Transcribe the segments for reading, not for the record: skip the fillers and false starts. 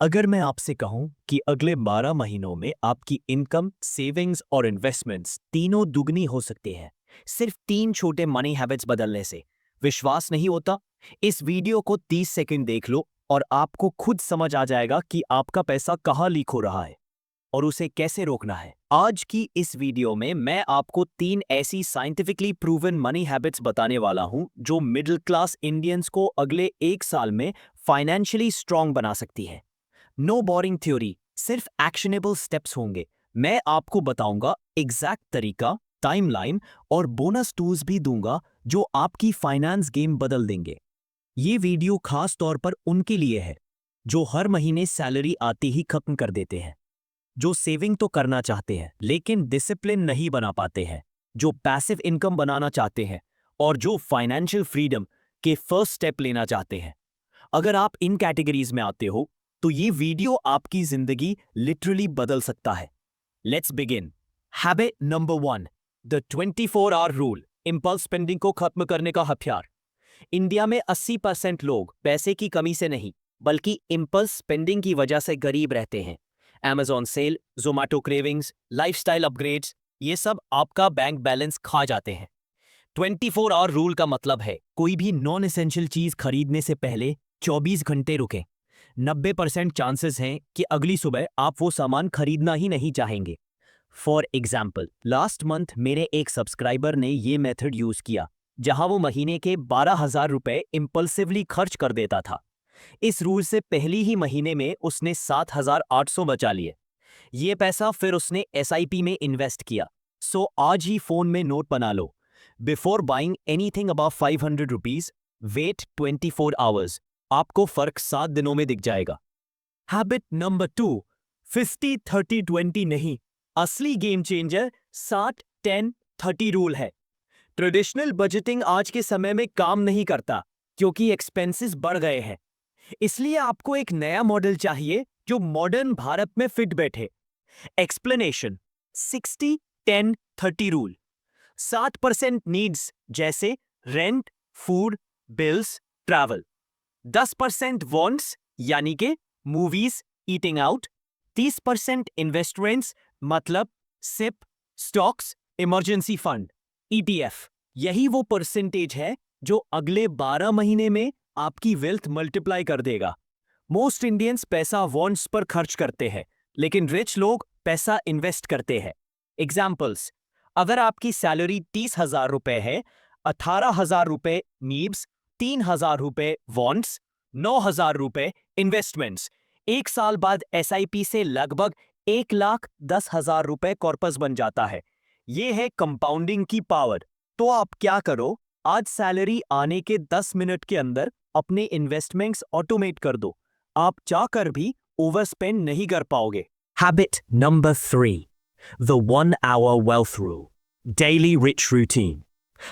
अगर मैं आपसे कहूं कि अगले 12 महीनों में आपकी इनकम, सेविंग्स और इन्वेस्टमेंट्स तीनों दुगनी हो सकती है, सिर्फ 3 छोटे मनी हैबिट्स बदलने से, विश्वास नहीं होता? इस वीडियो को 30 सेकंड देख लो और आपको खुद समझ आ जाएगा कि आपका पैसा कहां लीक हो रहा है और उसे कैसे रोकना है। आज की इस वीडियो में मैं आपको 3 ऐसी साइंटिफिकली प्रूवन मनी हैबिट्स बताने वाला हूं जो मिडिल क्लास इंडियंस को अगले 1 साल में फाइनेंशियली स्ट्रांग बना सकती है। नो बोरिंग थ्योरी, सिर्फ एक्शनेबल स्टेप्स होंगे। मैं आपको बताऊंगा एग्जैक्ट तरीका, टाइमलाइन और बोनस टूल्स भी दूंगा जो आपकी फाइनेंस गेम बदल देंगे। ये वीडियो खास तौर पर उनके लिए है जो हर महीने सैलरी आते ही खत्म कर देते हैं, जो सेविंग तो करना चाहते हैं लेकिन डिसिप्लिन नहीं बना पाते हैं, जो पैसिव इनकम बनाना चाहते हैं और जो फाइनेंशियल फ्रीडम के फर्स्ट स्टेप लेना चाहते हैं। अगर आप इन कैटेगरीज में आते हो तो ये वीडियो आपकी जिंदगी लिटरली बदल सकता है। Let's begin. Habit number 1, the 24 hour rule, impulse spending को खत्म करने का हथियार। इंडिया में 80% लोग पैसे की कमी से नहीं बल्कि इंपल्स स्पेंडिंग की वजह से गरीब रहते हैं। Amazon sale, Zomato cravings, lifestyle upgrades, ये सब आपका बैंक बैलेंस खा जाते हैं। 24 आवर रूल का मतलब है कोई भी नॉन एसेंशियल चीज खरीदने से पहले 24 घंटे रुकें। 90% चांसेस हैं कि अगली सुबह आप वो सामान खरीदना ही नहीं चाहेंगे। फॉर एग्जाम्पल, लास्ट मंथ मेरे एक सब्सक्राइबर ने ये मेथड यूज किया जहां वो महीने के 12,000 रुपए इम्पल्सिवली खर्च कर देता था। इस रूल से पहली ही महीने में उसने 7,800 बचा लिए। ये पैसा फिर उसने एसआईपी में इन्वेस्ट किया। सो आज ही फोन में नोट बना लो, before buying anything above 500 rupees, wait 24 hours. आपको फर्क 7 दिनों में दिख जाएगा। हैबिट नंबर 2, 50-30-20 नहीं, असली गेम चेंजर 60-10-30 रूल है। ट्रेडिशनल बजटिंग आज के समय में काम नहीं करता क्योंकि एक्सपेंसेस बढ़ गए हैं। इसलिए आपको एक नया मॉडल चाहिए जो मॉडर्न भारत में फिट बैठे। Explanation, 60-10-30 rule. 7% नीड्स जैसे rent, food, bills, travel. 10% wants यानी कि मूवीज, ईटिंग आउट। 30% इन्वेस्टमेंट्स मतलब SIP, stocks, emergency fund, ETF. यही वो परसेंटेज है जो अगले 12 महीने में आपकी वेल्थ मल्टीप्लाई कर देगा। मोस्ट इंडियंस पैसा वॉन्ट्स पर खर्च करते हैं लेकिन रिच लोग पैसा इन्वेस्ट करते हैं। एग्जाम्पल्स, अगर आपकी सैलरी 30,000 रुपए है, 18,000 रुपए नीड्स, 3,000 रुपए वॉन्ट्स, 9,000 रुपए इन्वेस्टमेंट्स। 1 साल बाद एसआईपी से लगभग 1,10,000 रुपए कॉर्पस बन जाता है। यह है कंपाउंडिंग की पावर। तो आप क्या करो, आज सैलरी आने के 10 मिनट के अंदर अपने इन्वेस्टमेंट्स ऑटोमेट कर दो। आप चाहकर भी ओवरस्पेंड नहीं कर पाओगे। Habit number 3, the 1 hour wealth rule, daily rich routine.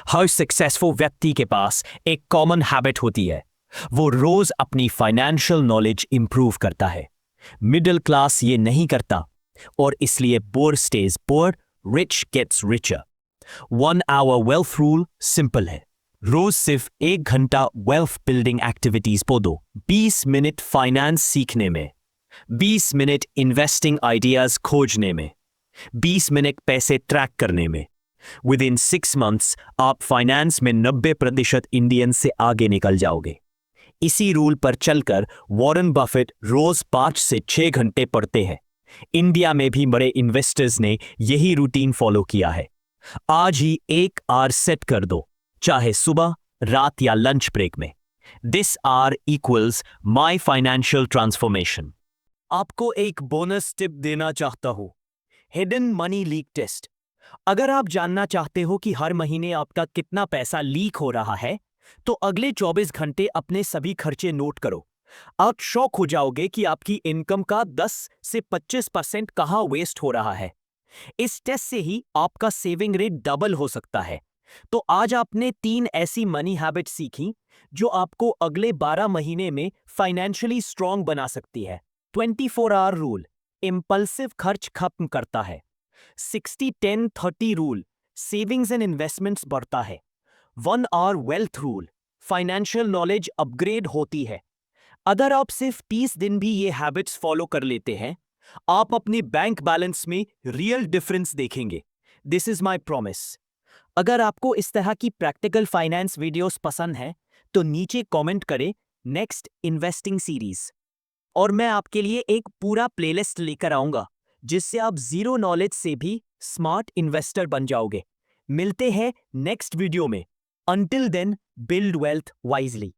हर सक्सेसफुल व्यक्ति के पास एक कॉमन हैबिट होती है, वो रोज अपनी फाइनेंशियल नॉलेज इंप्रूव करता है। मिडिल क्लास ये नहीं करता और इसलिए poor stage poor, rich gets richer. 1 hour wealth rule simple है, रोज सिर्फ 1 घंटा वेल्थ बिल्डिंग एक्टिविटीज को दो। 20 मिनट फाइनेंस सीखने में, 20 मिनट इन्वेस्टिंग आइडियाज खोजने में, 20 मिनट पैसे ट्रैक करने में। विद इन 6 मंथ्स आप फाइनेंस में 90% इंडियन से आगे निकल जाओगे। इसी रूल पर चलकर वॉरेन बफेट रोज 5 से 6 घंटे पढ़ते हैं। इंडिया में भी बड़े इन्वेस्टर्स ने यही रूटीन फॉलो किया है। आज ही 1 आवर सेट कर दो, चाहे सुबह, रात या लंच ब्रेक में। This hour equals my financial transformation. आपको एक बोनस टिप देना चाहता हूं, हिडन मनी लीक टेस्ट। अगर आप जानना चाहते हो कि हर महीने आपका कितना पैसा लीक हो रहा है तो अगले 24 घंटे अपने सभी खर्चे नोट करो। आप शॉक हो जाओगे कि आपकी इनकम का 10 से 25% कहां वेस्ट हो रहा है। इस टेस्ट से ही आपका सेविंग रेट डबल हो सकता है। तो आज आपने 3 ऐसी मनी हैबिट सीखी जो आपको अगले 12 महीने में फाइनेंशियली स्ट्रांग बना सकती है। 24 आवर रूल इंपल्सिव खर्च खत्म करता है। 60-10-30 रूल सेविंग्स एंड इन्वेस्टमेंट्स बढ़ता है। 1 hour wealth rule financial knowledge upgrade होती है। अगर आप सिर्फ 30 दिन भी ये हैबिट्स फॉलो कर लेते हैं, आप अपने बैंक बैलेंस में रियल डिफरेंस देखेंगे। This is my promise. अगर आपको इस तरह की प्रैक्टिकल फाइनेंस वीडियोस पसंद है तो नीचे कमेंट करें नेक्स्ट इन्वेस्टिंग सीरीज, और मैं आपके लिए एक पूरा प्लेलिस्ट लेकर आऊंगा जिससे आप जीरो नॉलेज से भी स्मार्ट इन्वेस्टर बन जाओगे। मिलते हैं नेक्स्ट वीडियो में। Until then, build wealth wisely.